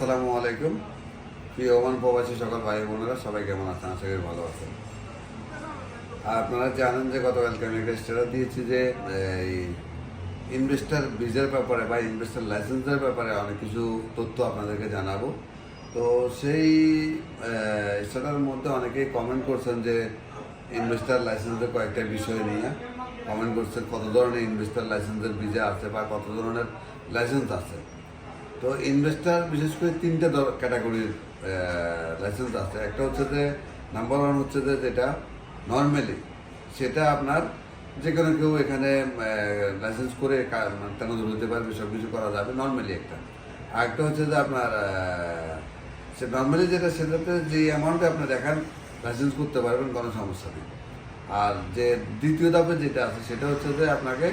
আসসালামু আলাইকুম। প্রিয় ওমান প্রবাসী সকল ভাই বোনেরা সবাই কেমন আছেন? আশা করি ভালো আছেন। আপনারা জানেন যে গতকালকে আমি একটা স্ট্যাটাস দিয়েছি যে এই ইনভেস্টার ভিসার ব্যাপারে বা ইনভেস্টার লাইসেন্সের ব্যাপারে অনেক কিছু তথ্য আপনাদেরকে জানাবো। তো সেই স্ট্যাটাসের মধ্যে অনেকেই কমেন্ট করছেন যে ইনভেস্টার লাইসেন্সের কয়েকটা বিষয় নিয়ে কমেন্ট করছেন, কত ধরনের ইনভেস্টার লাইসেন্সের ভিসা আছে বা কত ধরনের লাইসেন্স আছে। তো ইনভেস্টার বিশেষ করে তিনটা ক্যাটাগরির লাইসেন্স আছে। একটা হচ্ছে যে নাম্বার ওয়ান হচ্ছে যে যেটা নর্মালি, সেটা আপনার যে কোনো কেউ এখানে লাইসেন্স করে তেন ধরতে পারবে, সব কিছু করা যাবে নর্মালি একটা। আরেকটা হচ্ছে যে আপনার সে নর্মালি যেটা, সেটাতে যে অ্যামাউন্টে আপনি দেখান লাইসেন্স করতে পারবেন, কোনো সমস্যা নেই। আর যে দ্বিতীয় ধাপে যেটা আছে সেটা হচ্ছে যে আপনাকে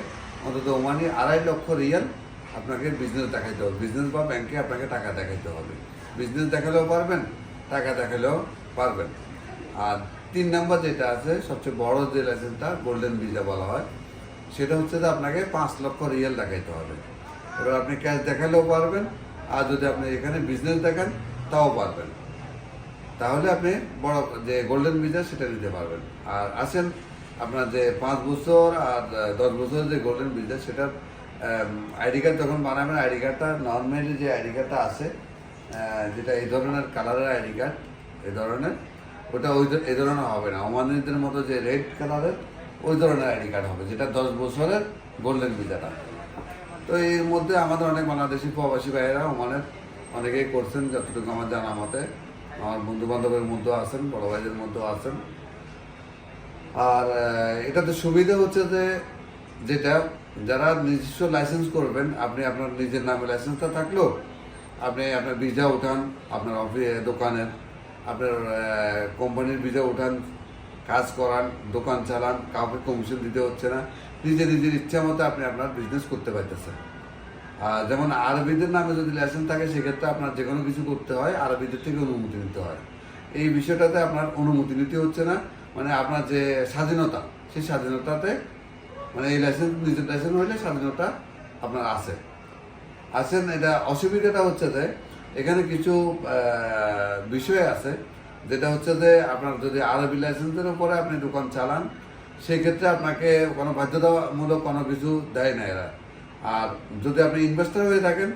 অন্তত ওমানি 2.5 লক্ষ রিয়াল আপনাকে বিজনেস দেখাইতে হবে, বিজনেস বা ব্যাংকে আপনাকে টাকা দেখাইতে হবে। বিজনেস দেখালেও পারবেন, টাকা দেখালেও পারবেন। আর 3 নম্বর যেটা আছে, সবচেয়ে বড় যে লাইসেন্সটা গোল্ডেন ভিসা বলা হয়, সেটা হচ্ছে যে আপনাকে 5 লক্ষ রিয়াল দেখাইতে হবে। এবার আপনি ক্যাশ দেখালেও পারবেন, আর যদি আপনি এখানে বিজনেস দেখান তাও পারবেন। তাহলে আপনি বড় যে গোল্ডেন ভিসা সেটা নিতে পারবেন। আর আসেন আপনার যে 5 বছর আর 10 বছরের যে গোল্ডেন ভিসা, সেটার আইডি কার্ড যখন বানাবেন, আইডি কার্ডটা নর্মালি যে আইডি কার্ডটা আছে, যেটা এই ধরনের কালারের আইডি কার্ড, এই ধরনের, ওটা এই ধরনের হবে না। ওমানিদের মতো যে রেড কালারের ওই ধরনের আইডি কার্ড হবে, যেটা 10 বছরের গোল্ডেন ভিসাটা। তো এর মধ্যে আমাদের অনেক বাংলাদেশি প্রবাসী ভাইয়েরা ওমানের অনেকেই করছেন, যতটুকু আমার জানা মতে। আমার বন্ধু বান্ধবের মধ্যেও আছেন, বড় ভাইদের মধ্যেও আছেন। আর এটাতে সুবিধা হচ্ছে যে যেটা যারা নিজস্ব লাইসেন্স করবেন, আপনি আপনার নিজের নামে লাইসেন্সটা থাকলেও আপনি আপনার ভিসা উঠান, আপনার দোকানের, আপনার কোম্পানির ভিসা উঠান, কাজ করান, দোকান চালান, কাউকে কমিশন দিতে হচ্ছে না। নিজের ইচ্ছা মতো আপনি আপনার বিজনেস করতে পারতেছেন। আর যেমন আরবিদের নামে যদি লাইসেন্স থাকে, সেক্ষেত্রে আপনার যে কোনো কিছু করতে হয় আরবিদের থেকে অনুমতি নিতে হয়। এই বিষয়টাতে আপনার অনুমতি নিতে হচ্ছে না, মানে আপনার যে স্বাধীনতা, সেই স্বাধীনতাতে, মানে এই লাইসেন্স নিজের লাইসেন্স হইলে স্বাধীনতা আপনার আছেন। এটা অসুবিধাটা হচ্ছে যে এখানে কিছু বিষয় আছে, যেটা হচ্ছে যে আপনার যদি আরবি লাইসেন্সের উপরে আপনি দোকান চালান, সেক্ষেত্রে আপনাকে কোনো বাধ্যতামূলক কোনো কিছু দেয় না এরা। আর যদি আপনি ইনভেস্টর হয়ে থাকেন,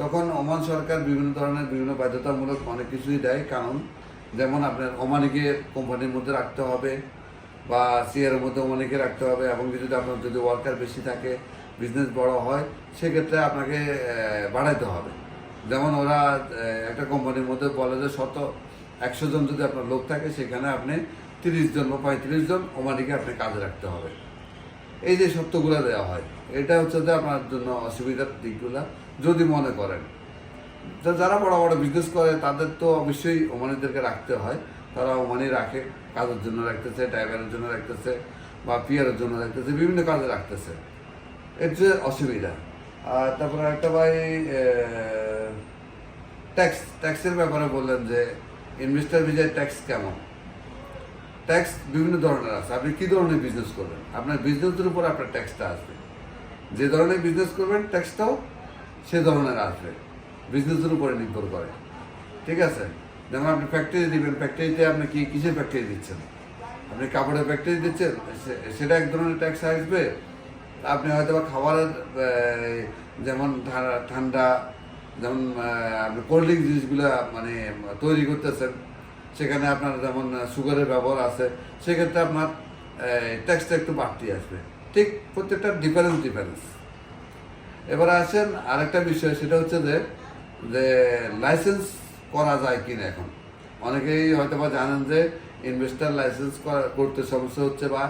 তখন ওমান সরকার বিভিন্ন ধরনের বিভিন্ন বাধ্যতামূলক অনেক কিছুই দেয় কারণ, যেমন আপনার ওমানিকে কোম্পানির মধ্যে রাখতে হবে বা সিআরের মধ্যে ওমানিকে রাখতে হবে, এবং যদি আপনার যদি ওয়ার্কার বেশি থাকে, বিজনেস বড় হয়, সেক্ষেত্রে আপনাকে বাড়াইতে হবে। যেমন ওরা একটা কোম্পানির মধ্যে বলে যে 100 জন যদি আপনার লোক থাকে, সেখানে আপনি 30 জন বা 35 জন ওমানিকে আপনি কাজে রাখতে হবে। এই যে শর্তগুলো দেওয়া হয়, এটা হচ্ছে যে আপনার জন্য অসুবিধার দিকগুলো যদি মনে করেন। যারা বড় বড় বিজনেস করে তাদের তো অবশ্যই ওমানিদেরকে রাখতে হয়, তারা ওমানি রাখে, কাজের জন্য রাখতেছে, ড্রাইভারের জন্য রাখতেছে বা পিয়ারের জন্য রাখতেছে, বিভিন্ন কাজে রাখতেছে। এর যে অসুবিধা। আর তারপরে একটা ভাই ট্যাক্সের ব্যাপারে বললেন যে ইনভেস্টার ভিসায় ট্যাক্স কেমন। ট্যাক্স বিভিন্ন ধরনের আছে, আপনি কী ধরনের বিজনেস করবেন, আপনার বিজনেসের উপর আপনার ট্যাক্সটা আসবে। যে ধরনের বিজনেস করবেন ট্যাক্সটাও সে ধরনের আসবে, বিজনেসের উপরে নির্ভর করে। ঠিক আছে? যেমন আপনি ফ্যাক্টরি দিবেন, ফ্যাক্টরিতে আপনি কিসের ফ্যাক্টরি দিচ্ছেন, আপনি কাপড়ের ফ্যাক্টরি দিচ্ছেন, সেটা এক ধরনের ট্যাক্স আসবে। আপনি হয়তো বা খাবারের, যেমন ঠান্ডা, যেমন আপনি কোল্ড ড্রিঙ্ক জিনিসগুলো মানে তৈরি করতেছেন, সেখানে আপনার যেমন সুগারের ব্যবহার আছে, সেক্ষেত্রে আপনার ট্যাক্সটা একটু বাড়তি আসবে। ঠিক প্রত্যেকটা ডিফারেন্স। এবারে আসেন আরেকটা বিষয়, সেটা হচ্ছে যে লাইসেন্স করা যায় কিনা। এখন অনেকেই হয়তো বা জানেন যে ইনভেস্টার লাইসেন্স করতে সমস্যা হচ্ছে, বা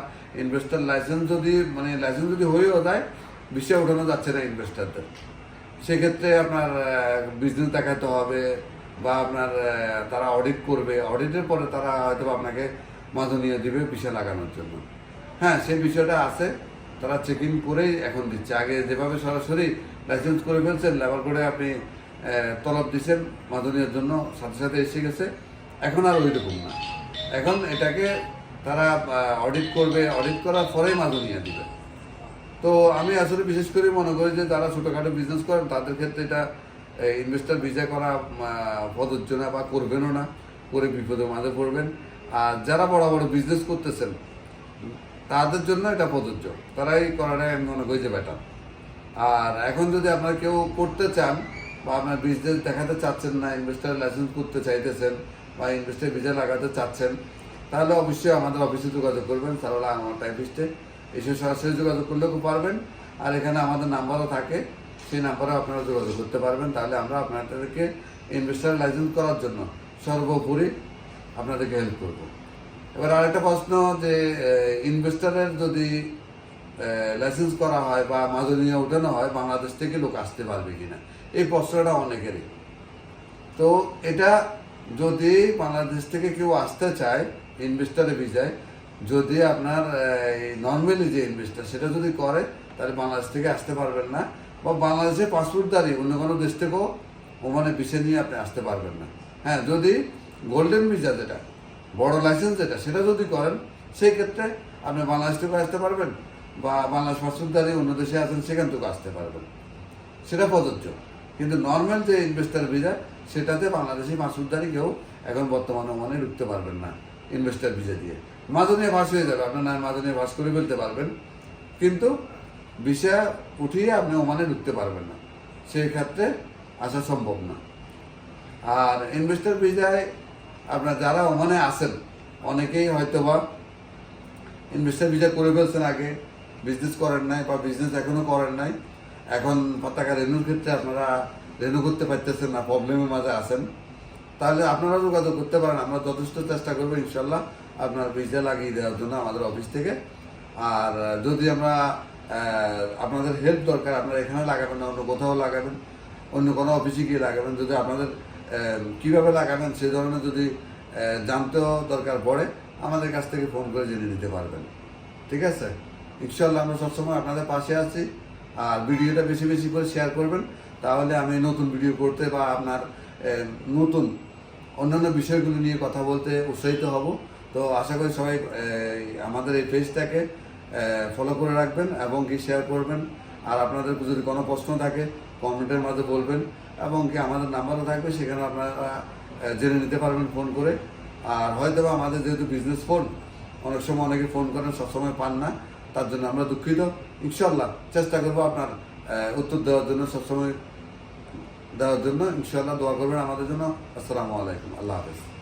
ইনভেস্টার লাইসেন্স যদি হয়েও যায়, বিষয় উঠানো যাচ্ছে না ইনভেস্টারদের। সেক্ষেত্রে আপনার বিজনেস দেখাতে হবে, বা আপনার তারা অডিট করবে, অডিটের পরে তারা হয়তো আপনাকে মাননীয় দিবে বিষয় লাগানোর জন্য। হ্যাঁ, সেই বিষয়টা আছে, তারা চেক ইন করেই এখন দিচ্ছে। আগে যেভাবে সরাসরি লাইসেন্স করে ফেলছেন, লেবার করে আপনি তলব দিচ্ছেন মাননীয়র জন্য, সাথে সাথে এসে গেছে, এখন আর ওই রকম না। এখন এটাকে তারা অডিট করবে, অডিট করার পরেই মাননীয় দিবে। তো আমি আসলে বিশেষ করে মনে করি যে যারা ছোটোখাটো বিজনেস করেন তাদের ক্ষেত্রে এটা ইনভেস্টর ভিসা করা প্রযোজ্য না বা করবেনও না, করে বিপদের মাঝে পড়বেন। আর যারা বড় বড় বিজনেস করতেছেন তাদের জন্য এটা প্রযোজ্য, তারাই করাটাই আমি মনে করি যে বেটার। আর এখন যদি আপনারা কেউ করতে চান বা আপনার বিজনেস দেখাতে চাচ্ছেন না, ইনভেস্টার লাইসেন্স করতে চাইতেছেন বা ইনভেস্টার ভিসা লাগাতে চাচ্ছেন, তাহলে অবশ্যই আমাদের অফিসে যোগাযোগ করবেন, সারোলা আমার টাইপিস্টে এসে সরাসরি যোগাযোগ করলেও পারবেন। আর এখানে আমাদের নাম্বারও থাকে, সেই নাম্বারে আপনারা যোগাযোগ করতে পারবেন। তাহলে আমরা আপনাদেরকে ইনভেস্টার লাইসেন্স করার জন্য সর্বোপরি আপনাদেরকে হেল্প করব। এবার আরেকটা প্রশ্ন যে ইনভেস্টারের যদি লাইসেন্স করা হয় বা মাজনীয় ওঠানো হয়, বাংলাদেশ থেকে লোক আসতে পারবে কিনা, এই প্রশ্নটা অনেকেরই। তো এটা যদি বাংলাদেশ থেকে কেউ আসতে চায় ইনভেস্টারের ভিসায়, যদি আপনার নর্মালি যে ইনভেস্টার সেটা যদি করে, তাহলে বাংলাদেশ থেকে আসতে পারবেন না, বা বাংলাদেশের পাসপোর্টধারী অন্য কোনো দেশ থেকেও ওমানে ভিসা নিয়ে আপনি আসতে পারবেন না। হ্যাঁ, যদি গোল্ডেন ভিসা যেটা বড় লাইসেন্স যেটা সেটা যদি করেন, সেই ক্ষেত্রে আপনি বাংলাদেশ থেকেও আসতে পারবেন, বা বাংলাদেশ পাসপোর্টধারী অন্য দেশে আছেন সেখান থেকেও আসতে পারবেন, সেটা প্রযোজ্য। কিন্তু নর্মাল যে ইনভেস্টার ভিসা, সেটাতে বাংলাদেশি পাসপোর্টধারী কেউ এখন বর্তমানে ওমানে ঢুকতে পারবেন না ইনভেস্টার ভিসা দিয়ে। মাজনীয় ভাস হয়ে যাবে, আপনার নাম মাজনীয় ভাস করে ফেলতে পারবেন, কিন্তু ভিসা উঠিয়ে আপনি ওমানে ঢুকতে পারবেন না, সেই ক্ষেত্রে আসা সম্ভব না। আর ইনভেস্টার ভিসায় আপনার যারা ওমানে আছেন, অনেকেই হয়তো বা ইনভেস্টার ভিসা করে ফেলছেন আগে, বিজনেস করেন নাই বা বিজনেস এখনও করেন নাই, এখন পতাকা রেনুর ক্ষেত্রে আপনারা রেনু করতে পারতেছেন না, প্রবলেমের মাঝে আছেন, তাহলে আপনারা যোগাযোগ করতে পারেন। আমরা যথেষ্ট চেষ্টা করবো ইনশাল্লাহ আপনার ভিসা লাগিয়ে দেওয়ার জন্য আমাদের অফিস থেকে। আর যদি আমরা আপনাদের হেল্প দরকার, আপনারা এখানে লাগাবেন না, অন্য কোথাও লাগাবেন, অন্য কোনো অফিসে গিয়ে লাগাবেন, যদি আপনাদের কীভাবে লাগাবেন সে ধরনের যদি জানতেও দরকার পড়ে, আমাদের কাছ থেকে ফোন করে জেনে নিতে পারবেন। ঠিক আছে, ইনশাল্লাহ আমরা সবসময় আপনাদের পাশে আছি। আর ভিডিওটা বেশি বেশি করে শেয়ার করবেন, তাহলে আমি নতুন ভিডিও করতে বা আপনার নতুন অন্যান্য বিষয়গুলো নিয়ে কথা বলতে উৎসাহিত হব। তো আশা করি সবাই আমাদের এই পেজটাকে ফলো করে রাখবেন এবং কি শেয়ার করবেন। আর আপনাদের যদি কোনো প্রশ্ন থাকে কমেন্টের মাঝে বলবেন, এবং কি আমাদের নাম্বারও থাকবে, সেখানে আপনারা জেনে নিতে পারবেন ফোন করে। আর হয়তো বা আমাদের যেহেতু বিজনেস ফোন, অনেক সময় অনেকে ফোন করেন, সবসময় পান না, তার জন্য আমরা দুঃখিত। ইনশাল্লাহ চেষ্টা করবো আপনার উত্তর দেওয়ার জন্য, সবসময় দেওয়ার জন্য। ইনশাল্লাহ দোয়া করবেন আমাদের জন্য। আসসালামু আলাইকুম, আল্লাহ হাফেজ।